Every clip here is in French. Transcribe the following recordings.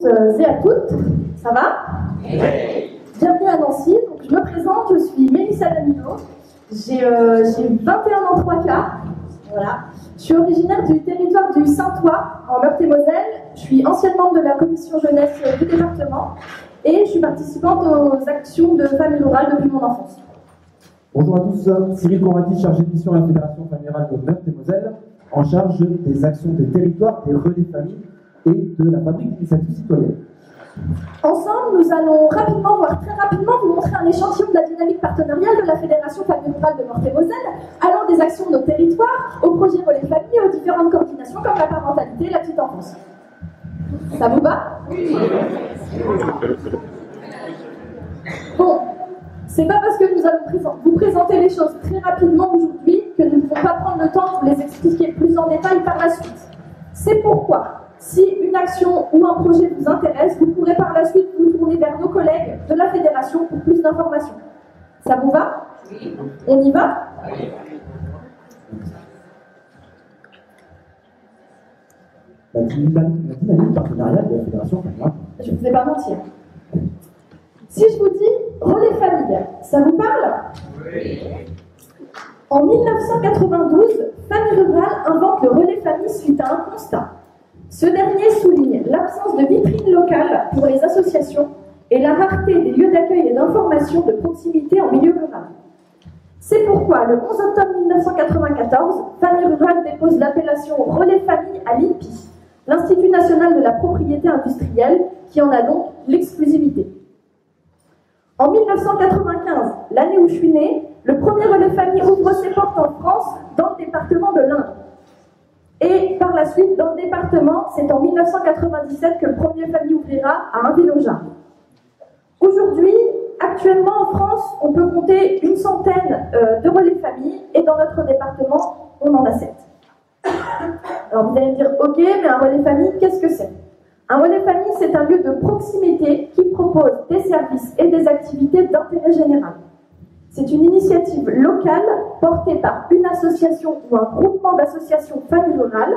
et à toutes, ça va? Oui. Bienvenue à Nancy, donc je me présente, je suis Mélissa Danilo, j'ai 21 ans 3 quarts, voilà. Je suis originaire du territoire du Saintois, en Meurthe-et-Moselle, je suis ancienne membre de la commission jeunesse du département et je suis participante aux actions de famille rurale depuis mon enfance. Bonjour à tous, Cyril Conradi, chargé de mission à la Fédération Famille Rurale de Meurthe-et-Moselle, en charge des actions des territoires, des relais familles et de la fabrique d'initiatives citoyennes. Ensemble, nous allons très rapidement vous montrer un échantillon de la dynamique partenariale de la Fédération Famille Rurale de Meurthe-et-Moselle, allant des actions de nos territoires, aux projets relais famille, aux différentes coordinations comme la parentalité et la petite enfance. Ça vous va? Oui. Bon, c'est pas parce que nous allons vous présenter les choses très rapidement aujourd'hui que nous ne pouvons pas prendre le temps de vous les expliquer plus en détail par la suite. C'est pourquoi, si une action ou un projet vous intéresse, vous pourrez par la suite vous tourner vers nos collègues de la Fédération pour plus d'informations. Ça vous va? Oui. On y va? Oui. La dynamique partenariale de la Fédération Famille Rurale. Je ne vous ai pas mentir. Si je vous dis relais famille, ça vous parle? Oui. En 1992, Famille Rurale invente le relais famille suite à un constat. Ce dernier souligne l'absence de vitrine locale pour les associations et la rareté des lieux d'accueil et d'information de proximité en milieu rural. C'est pourquoi, le 11 octobre 1994, Famille Rurale dépose l'appellation relais famille à l'INPI, l'Institut national de la propriété industrielle, qui en a donc l'exclusivité. En 1995, l'année où je suis née, le premier relais famille ouvre ses portes en France dans le département de l'Indre. Et par la suite, dans le département, c'est en 1997 que le premier famille ouvrira à Ainville-aux-Jarres. Aujourd'hui, actuellement en France, on peut compter une centaine de relais famille et dans notre département, on en a 7. Alors vous allez me dire, ok, mais un relais famille, qu'est-ce que c'est? Un relais famille, c'est un lieu de proximité qui propose des services et des activités d'intérêt général. C'est une initiative locale portée par une association ou un groupement d'associations famille rurale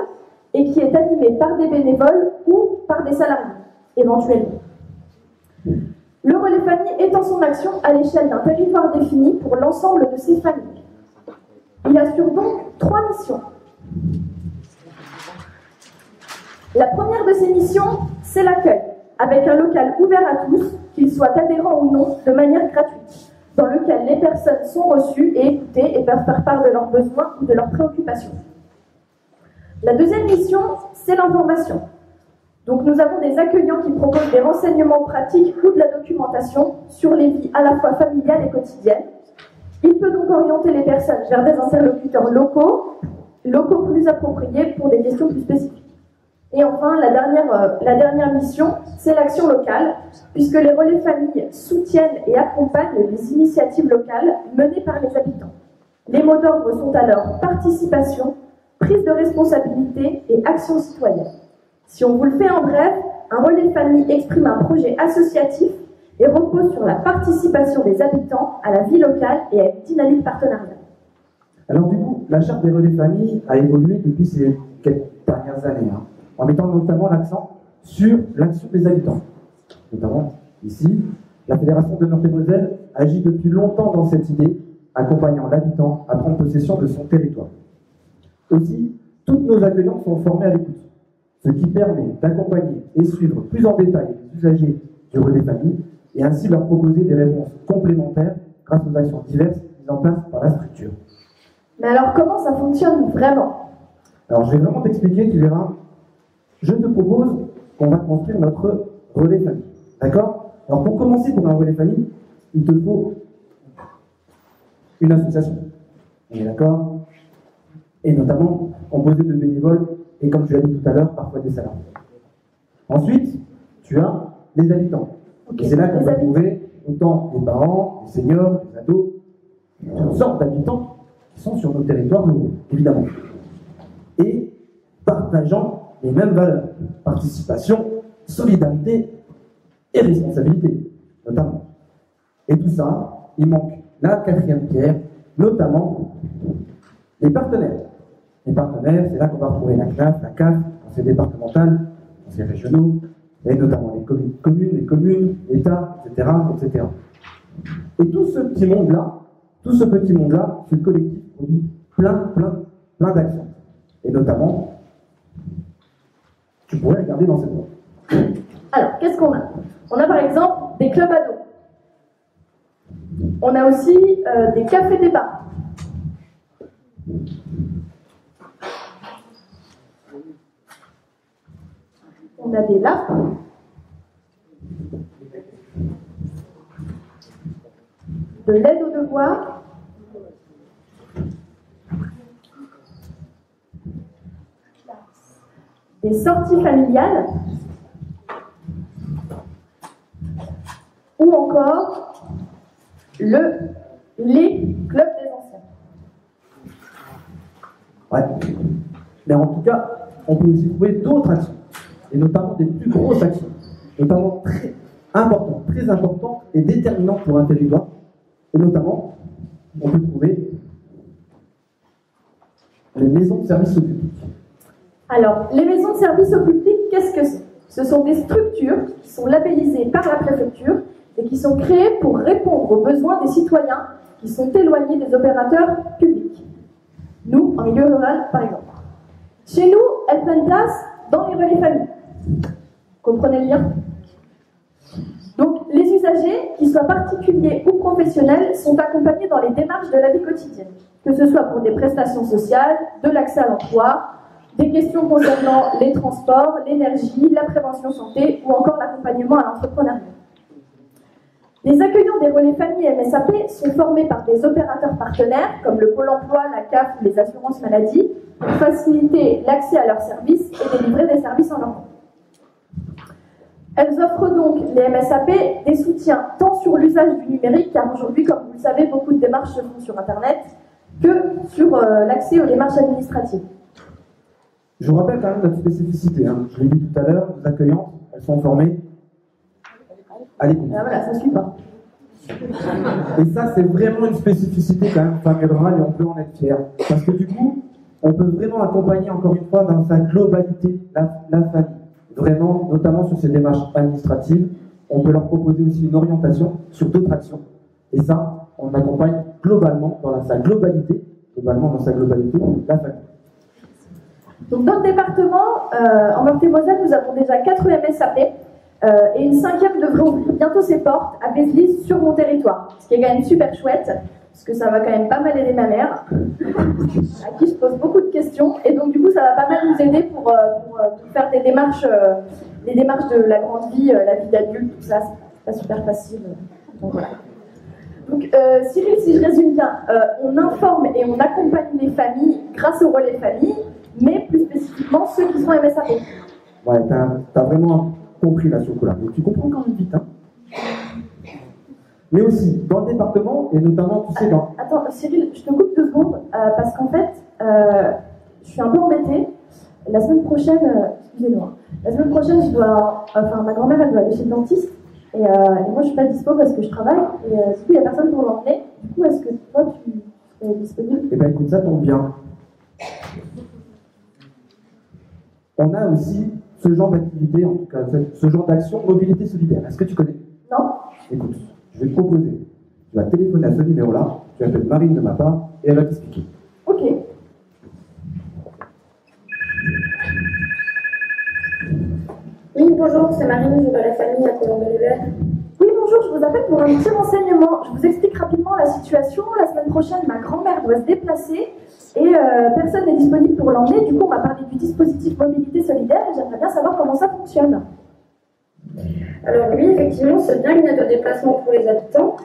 et qui est animée par des bénévoles ou par des salariés, éventuellement. Le relais famille étend son action à l'échelle d'un territoire défini pour l'ensemble de ses familles. Il assure donc 3 missions. La première de ces missions, c'est l'accueil, avec un local ouvert à tous, qu'ils soient adhérents ou non, de manière gratuite, dans lequel les personnes sont reçues et écoutées et peuvent faire part de leurs besoins ou de leurs préoccupations. La deuxième mission, c'est l'information. Donc nous avons des accueillants qui proposent des renseignements pratiques ou de la documentation sur les vies à la fois familiales et quotidiennes. Il peut donc orienter les personnes vers des interlocuteurs locaux plus appropriés pour des questions plus spécifiques. Et enfin, la dernière mission, c'est l'action locale, puisque les relais familles soutiennent et accompagnent les initiatives locales menées par les habitants. Les mots d'ordre sont alors participation, prise de responsabilité et action citoyenne. Si on vous le fait en bref, un relais famille exprime un projet associatif et repose sur la participation des habitants à la vie locale et à une dynamique partenariale. Alors du coup, la charte des relais familles a évolué depuis ces quelques dernières années, en mettant notamment l'accent sur l'action des habitants. Notamment, ici, la Fédération de Meurthe-et-Moselle agit depuis longtemps dans cette idée, accompagnant l'habitant à prendre possession de son territoire. Aussi, tous nos accueillants sont formés à l'écoute, ce qui permet d'accompagner et suivre plus en détail les usagers du relais famille et ainsi leur proposer des réponses complémentaires grâce aux actions diverses mises en place par la structure. Mais alors, comment ça fonctionne vraiment? Alors, je vais vraiment t'expliquer, tu verras. Je te propose qu'on va construire notre relais famille. D'accord? Alors, pour commencer, pour un relais famille, il te faut une association. On est d'accord? Et notamment, composée de bénévoles et, comme tu l'as dit tout à l'heure, parfois des salariés. Ensuite, tu as les habitants. Okay. Et c'est là qu'on va trouver autant les parents, les seniors, les ados, toutes sortes d'habitants qui sont sur nos territoires ruraux, évidemment. Et partageant les mêmes valeurs, participation, solidarité et responsabilité, notamment. Et tout ça, il manque la 4e pierre, notamment les partenaires. Les partenaires, c'est là qu'on va retrouver la CNAF, la CAF, conseil départemental, conseil régionaux, et notamment les communes, États, etc., etc. Et tout ce petit monde-là, ce collectif produit plein d'actions. Et notamment, tu pourrais regarder dans cette voie. Alors, qu'est-ce qu'on a? On a par exemple des clubs ados. On a aussi des cafés-débats. On a des LAP. De l'aide aux devoirs. Des sorties familiales. Ou encore les clubs des anciens. Ouais. Mais en tout cas, on peut aussi trouver d'autres actions, et notamment des plus grosses actions, notamment très importantes et déterminantes pour un territoire. Et notamment, on peut trouver les maisons de services au public. Alors, les maisons de services au public, qu'est-ce que c'est? Ce sont des structures qui sont labellisées par la préfecture et qui sont créées pour répondre aux besoins des citoyens qui sont éloignés des opérateurs publics. Nous, en milieu rural, par exemple. Chez nous, elles prennent place dans les relais familles. Comprenez le lien? Donc, les usagers, qu'ils soient particuliers ou professionnels, sont accompagnés dans les démarches de la vie quotidienne, que ce soit pour des prestations sociales, de l'accès à l'emploi, des questions concernant les transports, l'énergie, la prévention santé ou encore l'accompagnement à l'entrepreneuriat. Les accueillants des relais familles MSAP sont formés par des opérateurs partenaires comme le Pôle emploi, la CAF ou les assurances maladie pour faciliter l'accès à leurs services et délivrer des services en leur nom. Elles offrent donc, les MSAP, des soutiens tant sur l'usage du numérique, car aujourd'hui, comme vous le savez, beaucoup de démarches se font sur Internet, que sur l'accès aux démarches administratives. Je vous rappelle quand même notre spécificité. Je l'ai dit tout à l'heure, nos accueillantes, elles sont formées à l'écoute. Ah, voilà, ça ne suit pas. Et ça, c'est vraiment une spécificité quand même famille rurale et on peut en être fier. Parce que du coup, on peut vraiment accompagner encore une fois dans sa globalité la famille. Vraiment, notamment sur ces démarches administratives, on peut leur proposer aussi une orientation sur d'autres actions. Et ça, on accompagne globalement, dans sa globalité, la famille. Donc dans le département, en Meurthe-et-Moselle, nous avons déjà 4 MSAP et une 5e devrait ouvrir bientôt ses portes à Vézelise sur mon territoire. Ce qui est quand même super chouette, parce que ça va quand même pas mal aider ma mère, à qui je pose beaucoup de questions. Et donc du coup, ça va pas mal nous aider pour faire des démarches, les démarches de la grande vie, la vie d'adulte, tout ça, c'est pas super facile. Donc voilà. Donc Cyril, si je résume bien, on informe et on accompagne les familles grâce au relais famille, mais plus spécifiquement ceux qui sont MSAP. Ouais, t'as vraiment compris là sur le coup là. Mais tu comprends quand même vite, hein. Mais aussi, dans le département, et notamment, tu sais, dans... Attends, Cyril, je te coupe 2 secondes, parce qu'en fait, je suis un peu embêtée. La semaine prochaine, excusez-moi, la semaine prochaine, ma grand-mère, elle doit aller chez le dentiste, et moi, je suis pas dispo parce que je travaille, et du coup, il n'y a personne pour l'emmener. Du coup, est-ce que toi, tu es disponible? Eh bien, écoute, ça tombe bien. On a aussi ce genre d'activité, en tout cas, ce genre d'action, mobilité solidaire. Est-ce que tu connais? Non. Écoute, je vais te proposer. Tu vas téléphoner à ce numéro-là, tu appelles Marine de ma part, et elle va t'expliquer. Ok. Oui, bonjour, c'est Marine du relais famille à Colombey-les-Verts. Oui, bonjour, je vous appelle pour un petit renseignement. Je vous explique rapidement la situation. La semaine prochaine, ma grand-mère doit se déplacer et personne n'est disponible pour l'emmener. Du coup, on va parler du dispositif mobilité solidaire et j'aimerais bien savoir comment ça fonctionne. Alors oui, effectivement, c'est bien une aide au déplacement pour les habitants,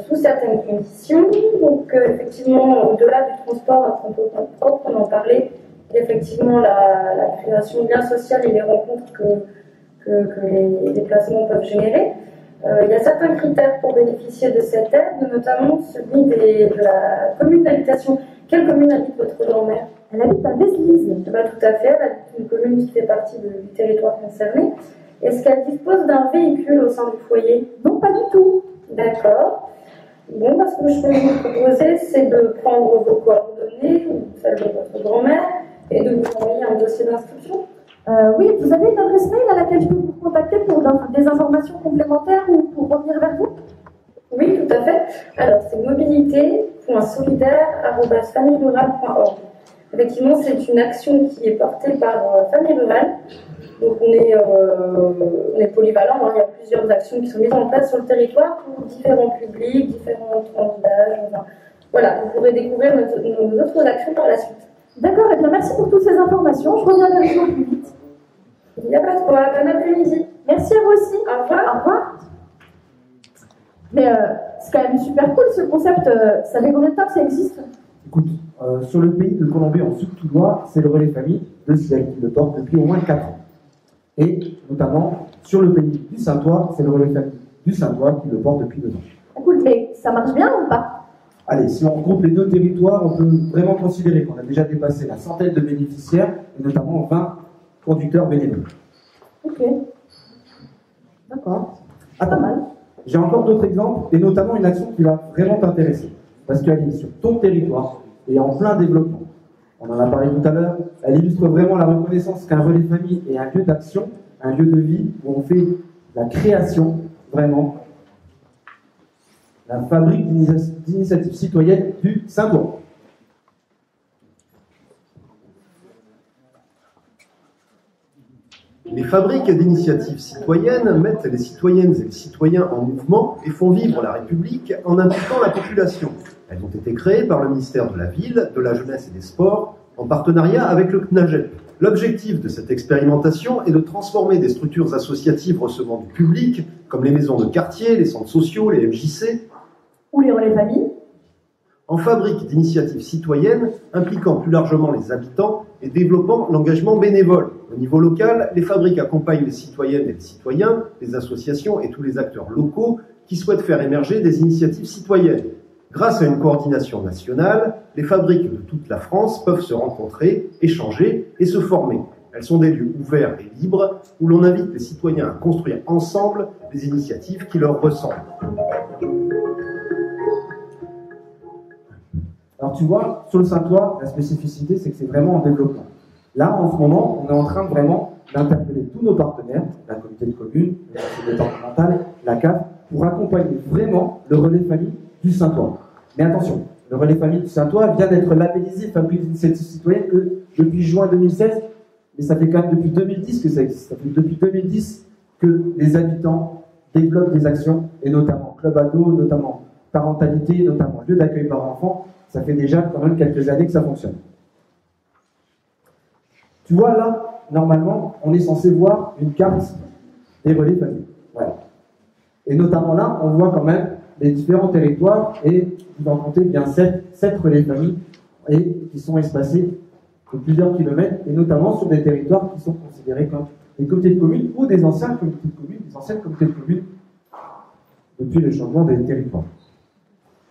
sous certaines conditions. Donc effectivement, au-delà du transport à transport propre, on en parlait, effectivement la création de liens sociaux et les rencontres que les déplacements peuvent générer. Il y a certains critères pour bénéficier de cette aide, notamment celui de la commune d'habitation. Quelle commune habite votre grand-mère? Elle habite à Vézelise. Bah, tout à fait, elle habite une commune qui fait partie du territoire concerné. Est-ce qu'elle dispose d'un véhicule au sein du foyer? Non, pas du tout. D'accord. Bon, ce que je peux vous proposer, c'est de prendre vos coordonnées, ou celles de votre grand-mère, et de vous envoyer un dossier d'inscription. Oui, vous avez une adresse mail à laquelle je peux vous contacter pour des informations complémentaires ou pour revenir vers vous? Oui, tout à fait. Alors, c'est mobilité.solidaire@famillerurale.org. Effectivement, c'est une action qui est portée par Famille Rurale. Donc, on est polyvalent. Hein. Il y a plusieurs actions qui sont mises en place sur le territoire pour différents publics, différents tranches d'âge. Enfin, voilà, vous pourrez découvrir nos autres actions par la suite. D'accord, et bien merci pour toutes ces informations. Je reviens vers vous au plus vite. Il n'y a pas de quoi. Bon après-midi. Merci à vous aussi. Au revoir. Au revoir. Mais c'est quand même super cool ce concept. Ça fait combien de temps que ça existe? Écoute, sur le pays de Colombie en Sud-Toulois, c'est le relais famille de Ciel qui le porte depuis au moins 4 ans. Et notamment, sur le pays du Saint-Ouen, c'est le relais famille du Saint-Ouen qui le porte depuis 2 ans. Écoute, mais ça marche bien ou pas? Allez, si on regroupe les 2 territoires, on peut vraiment considérer qu'on a déjà dépassé la centaine de bénéficiaires, et notamment 20 conducteurs bénévoles. Ok. D'accord. Attends, Pas mal. j'ai encore d'autres exemples, et notamment une action qui va vraiment t'intéresser, parce qu'elle est sur ton territoire, et en plein développement. On en a parlé tout à l'heure, elle illustre vraiment la reconnaissance qu'un relais famille est un lieu d'action, un lieu de vie, où on fait la création, vraiment, la fabrique d'initiatives citoyennes du Saint-Ouen. Les fabriques d'initiatives citoyennes mettent les citoyennes et les citoyens en mouvement et font vivre la République en impliquant la population. Elles ont été créées par le ministère de la Ville, de la Jeunesse et des Sports, en partenariat avec le CNAGEP. L'objectif de cette expérimentation est de transformer des structures associatives recevant du public, comme les maisons de quartier, les centres sociaux, les MJC, Ou les relais famille. en fabriques d'initiatives citoyennes impliquant plus largement les habitants et développant l'engagement bénévole. Au niveau local, les fabriques accompagnent les citoyennes et les citoyens, les associations et tous les acteurs locaux qui souhaitent faire émerger des initiatives citoyennes. Grâce à une coordination nationale, les fabriques de toute la France peuvent se rencontrer, échanger et se former. Elles sont des lieux ouverts et libres où l'on invite les citoyens à construire ensemble des initiatives qui leur ressemblent. Alors tu vois, sur le Saint-Ouen, la spécificité, c'est que c'est vraiment en développement. Là, en ce moment, on est en train vraiment d'interpeller tous nos partenaires, la communauté de communes, la société départementale, la CAF, pour accompagner vraiment le relais famille du Saint-Ouen. Mais attention, le relais famille du Saint-Ouen vient d'être labellisé fabrique d'initiatives citoyennes que depuis juin 2016, mais ça fait quand même depuis 2010 que ça existe. Ça fait depuis 2010 que les habitants développent des actions, et notamment club ado, notamment parentalité, notamment lieu d'accueil par enfants. Ça fait déjà quand même quelques années que ça fonctionne. Tu vois là, normalement, on est censé voir une carte des relais famille. Voilà. Et notamment là, on voit quand même les différents territoires et il va compter bien 7 relais famille et qui sont espacés de plusieurs kilomètres et notamment sur des territoires qui sont considérés comme des comités de communes ou des anciens comités de communes, des anciennes comités de communes depuis le changement des territoires.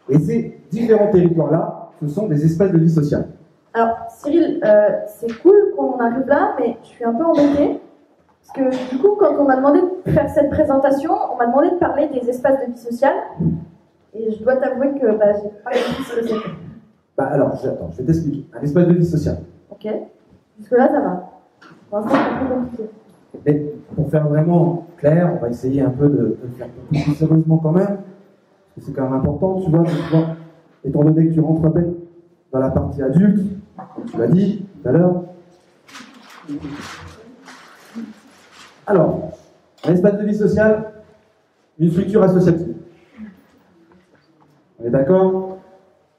Et ces différents territoires-là, ce sont des espaces de vie sociale. Alors, Cyril, c'est cool qu'on arrive là, mais je suis un peu embêtée. Parce que du coup, quand on m'a demandé de faire cette présentation, on m'a demandé de parler des espaces de vie sociale. Et je dois t'avouer que j'ai pas compris ce que c'était. Bah alors, attends, je vais t'expliquer. Un espace de vie sociale. Ok. Jusque-là, ça va. Pour l'instant, c'est un peu compliqué. Mais pour faire vraiment clair, on va essayer un peu de le faire un peu plus sérieusement quand même. Parce que c'est quand même important, tu vois, étant donné que tu rentres à peine dans la partie adulte, comme tu l'as dit tout à l'heure. Alors, un espace de vie sociale, une structure associative. On est d'accord?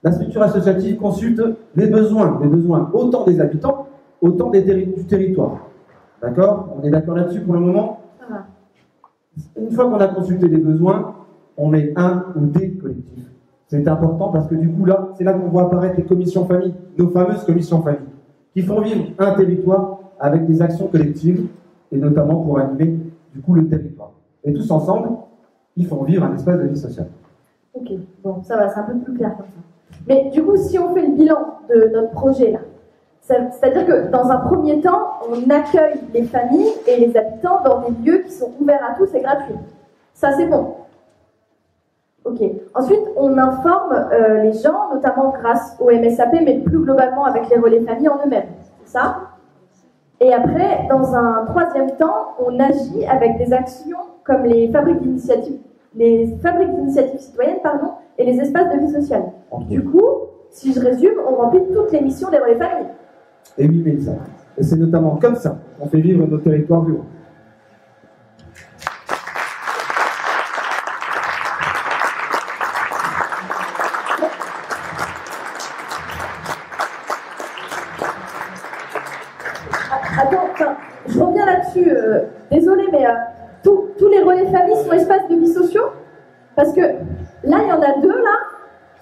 La structure associative consulte les besoins autant des habitants, autant du territoire. D'accord? On est d'accord là-dessus pour le moment? Ça va. Une fois qu'on a consulté les besoins, on met un ou des collectifs. C'est important parce que du coup là, c'est là qu'on voit apparaître les commissions famille, nos fameuses commissions famille, qui font vivre un territoire avec des actions collectives et notamment pour animer du coup le territoire. Et tous ensemble, ils font vivre un espace de vie sociale. Ok, bon, ça va, c'est un peu plus clair comme ça. Mais du coup, si on fait le bilan de notre projet là, c'est-à-dire que dans un premier temps, on accueille les familles et les habitants dans des lieux qui sont ouverts à tous et gratuits. Ça, c'est bon. Ok. Ensuite, on informe les gens, notamment grâce au MSAP, mais plus globalement avec les relais familles en eux-mêmes. C'est ça? Et après, dans un troisième temps, on agit avec des actions comme les fabriques d'initiatives citoyennes, et les espaces de vie sociale. Du coup, si je résume, on remplit toutes les missions des relais familles. Et oui, Mélissa. Et c'est notamment comme ça qu'on fait vivre nos territoires ruraux. Attends, je reviens là-dessus. Désolée, mais tous les relais familles sont espaces de vie sociaux? Parce que là, il y en a deux, là,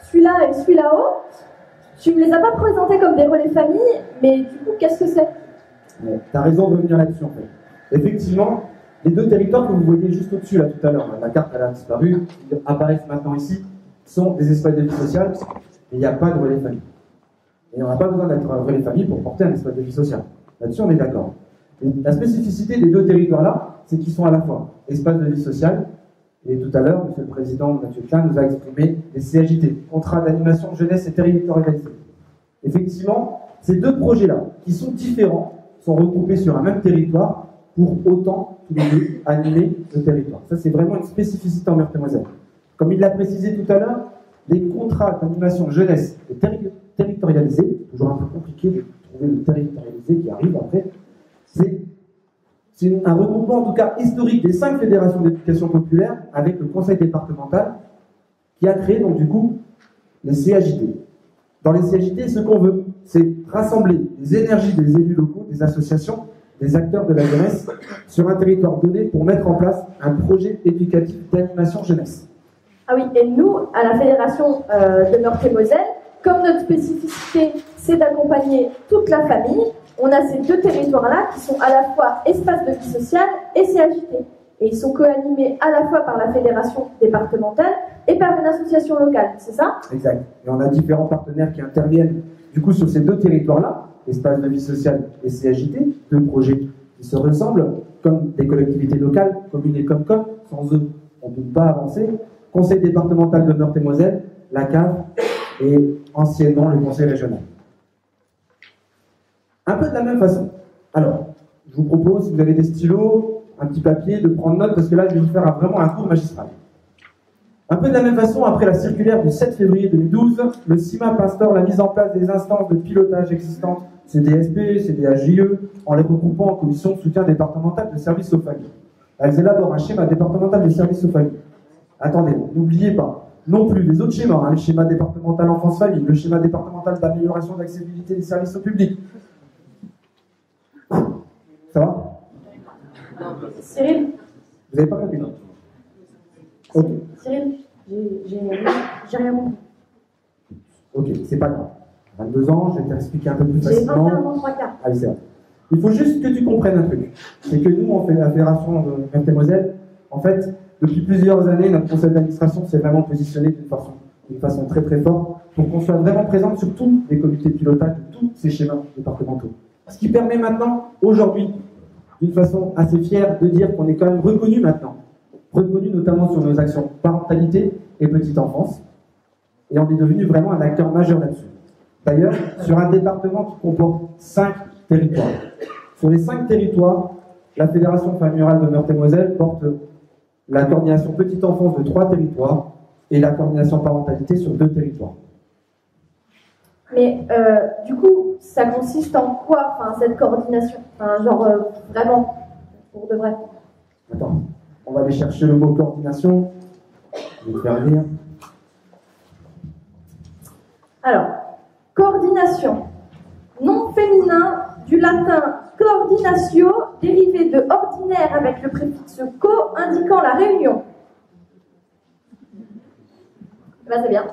celui-là et celui là-haut. Tu ne me les as pas présentés comme des relais familles, mais du coup, qu'est-ce que c'est? Tu as raison de revenir là-dessus, en fait. Effectivement, les deux territoires que vous voyez juste au-dessus, là, tout à l'heure, la carte, elle a disparu, ils apparaissent maintenant ici, sont des espaces de vie sociale, mais il n'y a pas de relais famille. Et on n'a pas besoin d'être un relais famille pour porter un espace de vie sociale. Là-dessus, on est d'accord. La spécificité des deux territoires-là, c'est qu'ils sont à la fois espaces de vie sociale, et tout à l'heure, M. le Président Mathieu Klein nous a exprimé les CAJT, contrats d'animation de jeunesse et territorialisés. Effectivement, ces deux projets-là, qui sont différents, sont regroupés sur un même territoire pour autant, tous les deux, animer le territoire. Ça, c'est vraiment une spécificité en Meurthe-et-Moselle. Comme il l'a précisé tout à l'heure, les contrats d'animation jeunesse et territorialisés, toujours un peu compliqué de trouver le territorialisé qui arrive après, c'est un regroupement, en tout cas historique, des 5 fédérations d'éducation populaire avec le conseil départemental qui a créé, donc du coup, les CAJT. Dans les CAJT, ce qu'on veut, c'est rassembler les énergies des élus locaux, des associations, des acteurs de la jeunesse sur un territoire donné pour mettre en place un projet éducatif d'animation jeunesse. Ah oui, et nous, à la Fédération de Meurthe-et-Moselle, comme notre spécificité, c'est d'accompagner toute la famille, on a ces deux territoires-là qui sont à la fois espaces de vie sociale et CAJT. Et ils sont co-animés à la fois par la fédération départementale et par une association locale, c'est ça? Exact. Et on a différents partenaires qui interviennent du coup sur ces deux territoires-là, espaces de vie sociale et CAJT, deux projets qui se ressemblent, comme des collectivités locales, communes et Comcom. Sans eux, on ne peut pas avancer. Conseil départemental de Meurthe-et-Moselle, la CAF et anciennement le conseil régional. Un peu de la même façon. Alors, je vous propose, si vous avez des stylos, un petit papier, de prendre note, parce que là, je vais vous faire vraiment un cours magistral. Un peu de la même façon, après la circulaire du 7 février 2012, le CIMAP instaure la mise en place des instances de pilotage existantes, CDSP, CDHJE, en les regroupant en commission de soutien départemental de services aux familles. Elles élaborent un schéma départemental de services aux familles. Attendez, n'oubliez pas, non plus les autres schémas, le schéma départemental enfance-famille, le schéma départemental d'amélioration d'accessibilité des services au public. Ça va? Cyril? Vous n'avez pas compris? Ok. Cyril, j'ai rien compris. Ok, c'est pas grave. 22 ans, je vais t'expliquer un peu plus J'ai facilement. 21 ans, 3 quarts. Allez, c'est vrai. Il faut juste que tu comprennes un truc. C'est que nous, on fait la fédération de Meurthe-et-Moselle. En fait, depuis plusieurs années, notre conseil d'administration s'est vraiment positionné d'une façon très très forte pour qu'on soit vraiment présent sur tous les comités de pilotage de tous ces schémas départementaux. Ce qui permet maintenant, aujourd'hui, d'une façon assez fière, de dire qu'on est quand même reconnu maintenant. Reconnu notamment sur nos actions parentalité et petite enfance. Et on est devenu vraiment un acteur majeur là-dessus. D'ailleurs, sur un département qui comporte 5 territoires. Sur les 5 territoires, la Fédération familiale de Meurthe-et-Moselle porte la coordination petite enfance de 3 territoires et la coordination parentalité sur 2 territoires. Mais du coup, ça consiste en quoi, cette coordination? Vraiment, pour de vrai. Attends, on va aller chercher le mot coordination. Je vais le faire lire. Alors, coordination, nom féminin du latin coordinatio, dérivé de ordinaire avec le préfixe co indiquant la réunion. Là, c'est bien.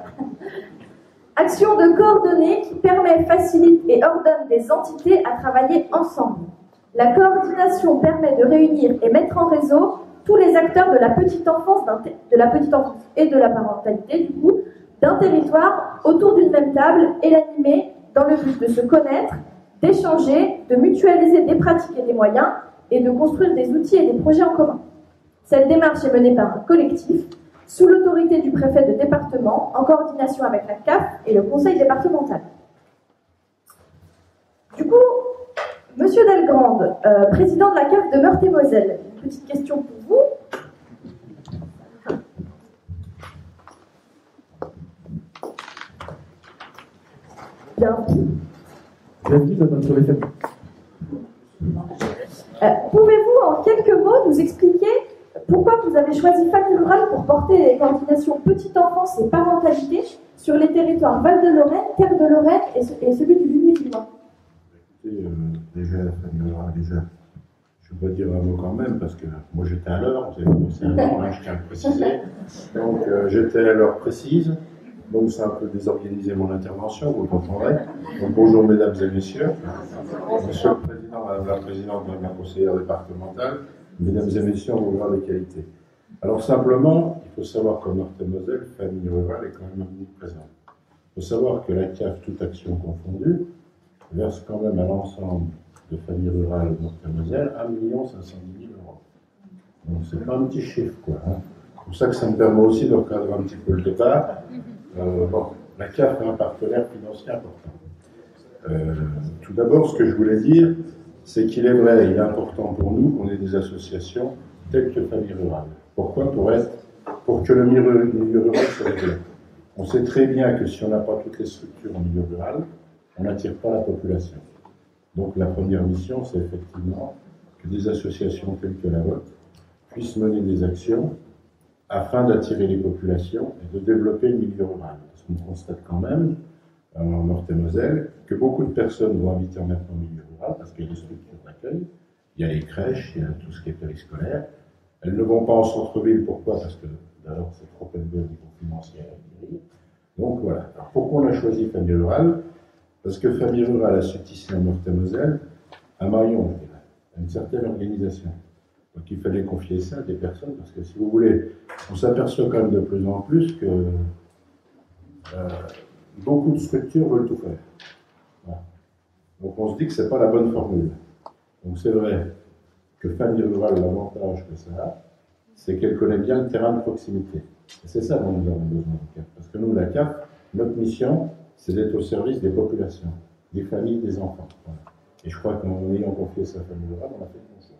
Action de coordonner qui permet, facilite et ordonne des entités à travailler ensemble. La coordination permet de réunir et mettre en réseau tous les acteurs de la petite enfance et de la parentalité, du coup, d'un territoire autour d'une même table et l'animer dans le but de se connaître, d'échanger, de mutualiser des pratiques et des moyens et de construire des outils et des projets en commun. Cette démarche est menée par un collectif sous l'autorité du préfet de département en coordination avec la CAF et le conseil départemental. Du coup, Monsieur Delgrande, président de la CAF de Meurthe-et-Moselle, une petite question pour vous. Bienvenue dans notre référence. Pouvez-vous en quelques mots nous expliquer pourquoi vous avez choisi Famille Rurale pour porter les coordinations petite enfance et parentalité sur les territoires Val-de-Lorraine, Terre de Lorraine et celui du Lunévillois? Écoutez, déjà, Famille Rurale, je vais dire un mot quand même, parce que moi j'étais à l'heure, vous avez commencé avant, je tiens à le préciser. Donc j'étais à l'heure précise, donc ça a un peu désorganisé mon intervention, vous le comprendrez. Donc bonjour mesdames et messieurs, monsieur le président, madame la présidente, madame la conseillère départementale, mesdames et messieurs, on va voir les qualités. Alors simplement, il faut savoir qu'en Meurthe-et-Moselle, Famille Rurale est quand même omniprésente. Il faut savoir que la CAF, toute action confondue, verse quand même à l'ensemble de Famille Rurale Meurthe-et-Moselle 1 510 000 €. Donc c'est pas un petit chiffre, quoi. Hein. C'est pour ça que ça me permet aussi de recadrer un petit peu le départ. Bon, la CAF est un partenaire financier important. Tout d'abord, ce que je voulais dire, c'est qu'il est vrai, il est important pour nous qu'on ait des associations telles que Famille Rurale. Pourquoi? Pour que le milieu rural se développe. On sait très bien que si on n'a pas toutes les structures en milieu rural, on n'attire pas la population. Donc la première mission, c'est effectivement que des associations telles que la vôtre puissent mener des actions afin d'attirer les populations et de développer le milieu rural. Parce qu'on constate quand même, en Meurthe-et-Moselle, que beaucoup de personnes vont habiter maintenant au milieu rural parce qu'il y a des structures d'accueil, il y a les crèches, il y a tout ce qui est périscolaire. Elles ne vont pas en centre-ville, pourquoi? Parce que d'abord c'est trop élevé au niveau financier à acquérir. Donc voilà. Alors pourquoi on a choisi Famille Rurale? Parce que Famille Rurale a su tisser en Meurthe-et-Moselle un maillon, je dirais, une certaine organisation. Donc il fallait confier ça à des personnes, parce que si vous voulez, on s'aperçoit quand même de plus en plus que beaucoup de structures veulent tout faire. Voilà. Donc on se dit que ce n'est pas la bonne formule. Donc c'est vrai que Famille Rurale, l'avantage que ça a, c'est qu'elle connaît bien le terrain de proximité. Et c'est ça dont nous avons besoin de CAF. Parce que nous, la CAF, notre mission, c'est d'être au service des populations, des familles, des enfants. Voilà. Et je crois qu'en ayant confié ça à Famille Rurale, on a fait le bon choix.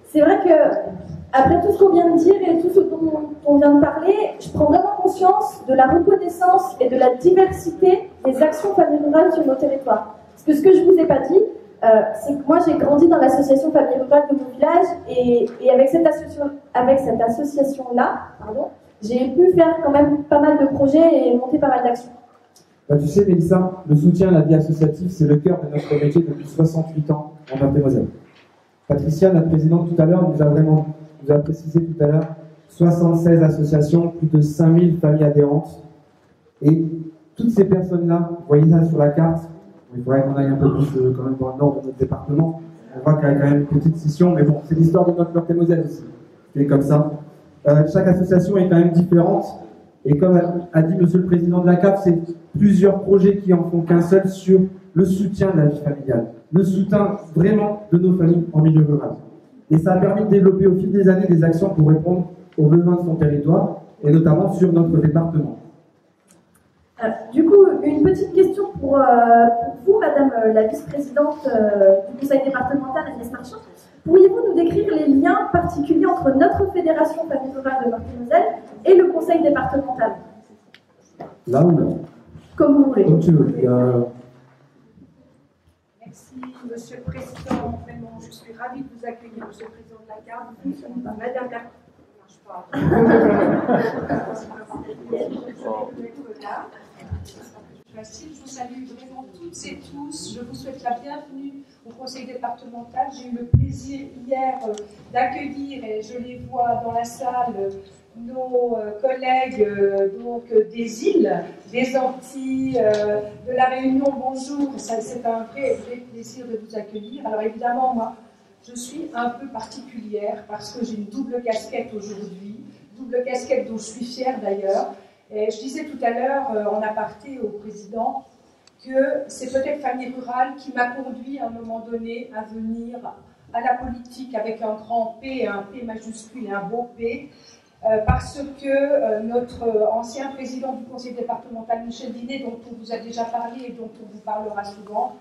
C'est vrai que, après tout ce qu'on vient de dire et tout ce dont on vient de parler, je prends vraiment conscience de la reconnaissance et de la diversité des actions Famille Rurale sur nos territoires. Parce que ce que je ne vous ai pas dit, c'est que moi j'ai grandi dans l'association Famille Rurale de mon village et avec cette association-là, j'ai pu faire quand même pas mal de projets et monter pas mal d'actions. Bah, tu sais, Mélissa, le soutien à la vie associative, c'est le cœur de notre métier depuis 68 ans en Meurthe-et-Moselle. Patricia, notre présidente tout à l'heure, nous a précisé tout à l'heure 76 associations, plus de 5000 familles adhérentes. Et toutes ces personnes-là, vous voyez ça sur la carte, il faudrait qu'on aille un peu plus quand même dans le nord de notre département. On voit qu'il y a quand même une petite scission, mais bon, c'est l'histoire de notre Meurthe-et-Moselle aussi. C'est comme ça. Chaque association est quand même différente. Et comme a dit Monsieur le Président de la CAF, c'est plusieurs projets qui en font qu'un seul sur le soutien de la vie familiale, le soutien vraiment de nos familles en milieu rural. Et ça a permis de développer au fil des années des actions pour répondre aux besoins de son territoire, et notamment sur notre département. Du coup, une petite question pour vous, Madame la vice-présidente du Conseil départemental, Agnès Marchand. Pourriez-vous nous décrire les liens particuliers entre notre fédération Famille Rurale de Meurthe-et-Moselle et le Conseil départemental? Là ou là? Comme vous voulez. Comme tu veux. Merci, Monsieur le Président. Vraiment, je suis ravie de vous accueillir, Monsieur le Président de la CAF. Madame la... Je vous salue vraiment toutes et tous. Je vous souhaite la bienvenue au Conseil départemental. J'ai eu le plaisir hier d'accueillir, et je les vois dans la salle, nos collègues donc, des îles, des Antilles, de la Réunion. Bonjour, c'est un vrai plaisir de vous accueillir. Alors évidemment, moi, je suis un peu particulière parce que j'ai une double casquette aujourd'hui, double casquette dont je suis fière d'ailleurs. Et je disais tout à l'heure en aparté au président que c'est peut-être Famille Rurale qui m'a conduit à un moment donné à venir à la politique avec un grand P, un P majuscule et un beau P, parce que notre ancien président du conseil départemental, Michel Dinet, dont on vous a déjà parlé et dont on vous parlera souvent,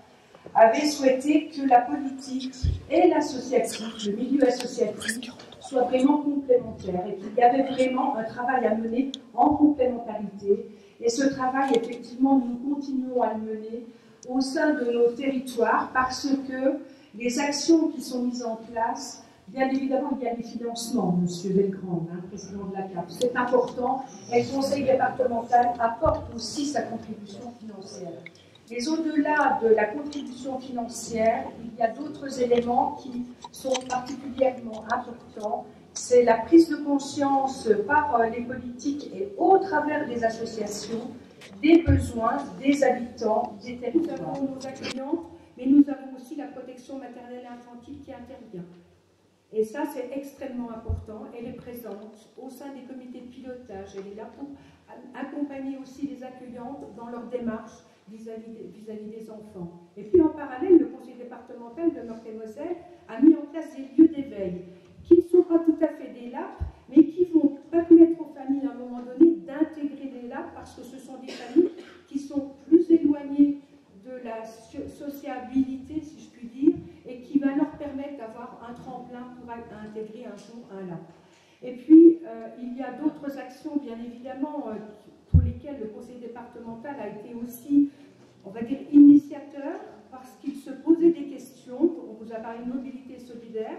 avait souhaité que la politique et l'associatif, le milieu associatif, soient vraiment complémentaires et qu'il y avait vraiment un travail à mener en complémentarité. Et ce travail, effectivement, nous continuons à le mener au sein de nos territoires parce que les actions qui sont mises en place, bien évidemment, il y a des financements, Monsieur Belgrand, président de la CAP, c'est important, et le conseil départemental apporte aussi sa contribution financière. Mais au-delà de la contribution financière, il y a d'autres éléments qui sont particulièrement importants. C'est la prise de conscience par les politiques et au travers des associations des besoins des habitants des territoires. Nous avons nos accueillantes, mais nous avons aussi la protection maternelle et infantile qui intervient. Et ça, c'est extrêmement important. Elle est présente au sein des comités de pilotage. Elle est là pour accompagner aussi les accueillantes dans leur démarche vis-à-vis des enfants. Et puis en parallèle, le conseil départemental de Meurthe-et-Moselle a mis en place des lieux d'éveil qui ne sont pas tout à fait des LAP, mais qui vont permettre aux familles à un moment donné d'intégrer les LAP parce que ce sont des familles qui sont plus éloignées de la sociabilité, si je puis dire, et qui va leur permettre d'avoir un tremplin pour intégrer un jour un LAP. Et puis, il y a d'autres actions, bien évidemment, pour lesquelles le conseil départemental a été aussi, on va dire, initiateur, parce qu'il se posait des questions. On vous a parlé de mobilité solidaire.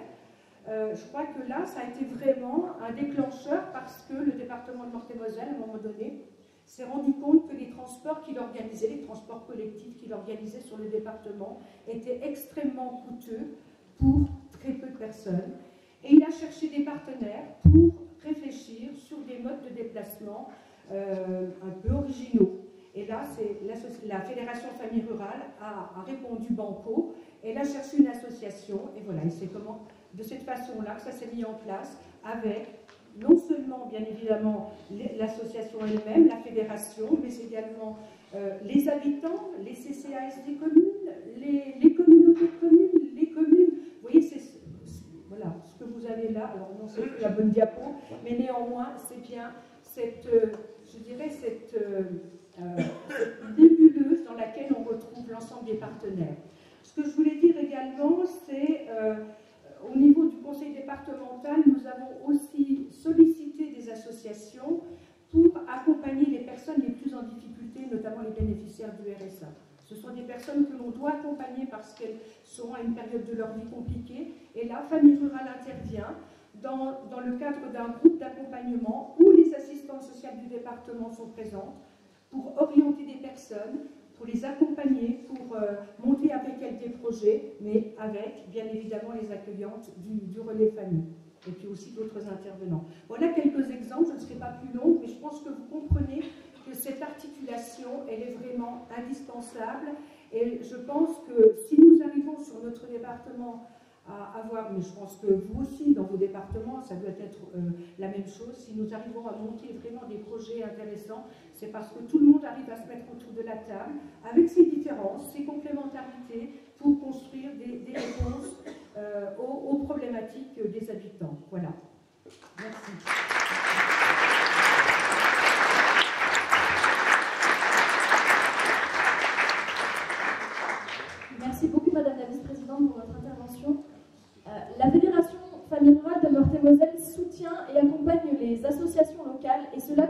Je crois que là, ça a été vraiment un déclencheur parce que le département de Meurthe-et-Moselle, à un moment donné, s'est rendu compte que les transports qu'il organisait, les transports collectifs qu'il organisait sur le département, étaient extrêmement coûteux pour très peu de personnes. Et il a cherché des partenaires pour réfléchir sur des modes de déplacement un peu originaux. Et là, la Fédération Famille Rurale a répondu banco. Elle a cherché une association. Et voilà, et c'est de cette façon-là que ça s'est mis en place avec non seulement, bien évidemment, l'association elle-même, la fédération, mais également les habitants, les CCAS des communes, les communautés de communes, les communes. Vous voyez, voilà, ce que vous avez là. Alors, non, c'est plus la bonne diapo, mais néanmoins, c'est bien cette, je dirais, cette nébuleuse dans laquelle on retrouve l'ensemble des partenaires. Ce que je voulais dire également, c'est au niveau du conseil départemental, nous avons aussi sollicité des associations pour accompagner les personnes les plus en difficulté, notamment les bénéficiaires du RSA. Ce sont des personnes que l'on doit accompagner parce qu'elles sont à une période de leur vie compliquée. Et là, Famille Rurale intervient dans le cadre d'un groupe d'accompagnement où les assistantes sociales du département sont présentes pour orienter des personnes, pour les accompagner, pour monter avec elles des projets, mais avec, bien évidemment, les accueillantes du relais famille, et puis aussi d'autres intervenants. Voilà quelques exemples, je ne serai pas plus longue, mais je pense que vous comprenez que cette articulation, elle est vraiment indispensable, et je pense que si nous arrivons sur notre département à avoir, mais je pense que vous aussi, dans vos départements, ça doit être la même chose. Si nous arrivons à monter vraiment des projets intéressants, c'est parce que tout le monde arrive à se mettre autour de la table, avec ses différences, ses complémentarités, pour construire des réponses aux problématiques des habitants. Voilà. Merci. Merci beaucoup, Madame la Vice-Présidente, pour votre intervention. La Fédération Famille Rurale de Meurthe-et-Moselle soutient et accompagne les associations locales, et cela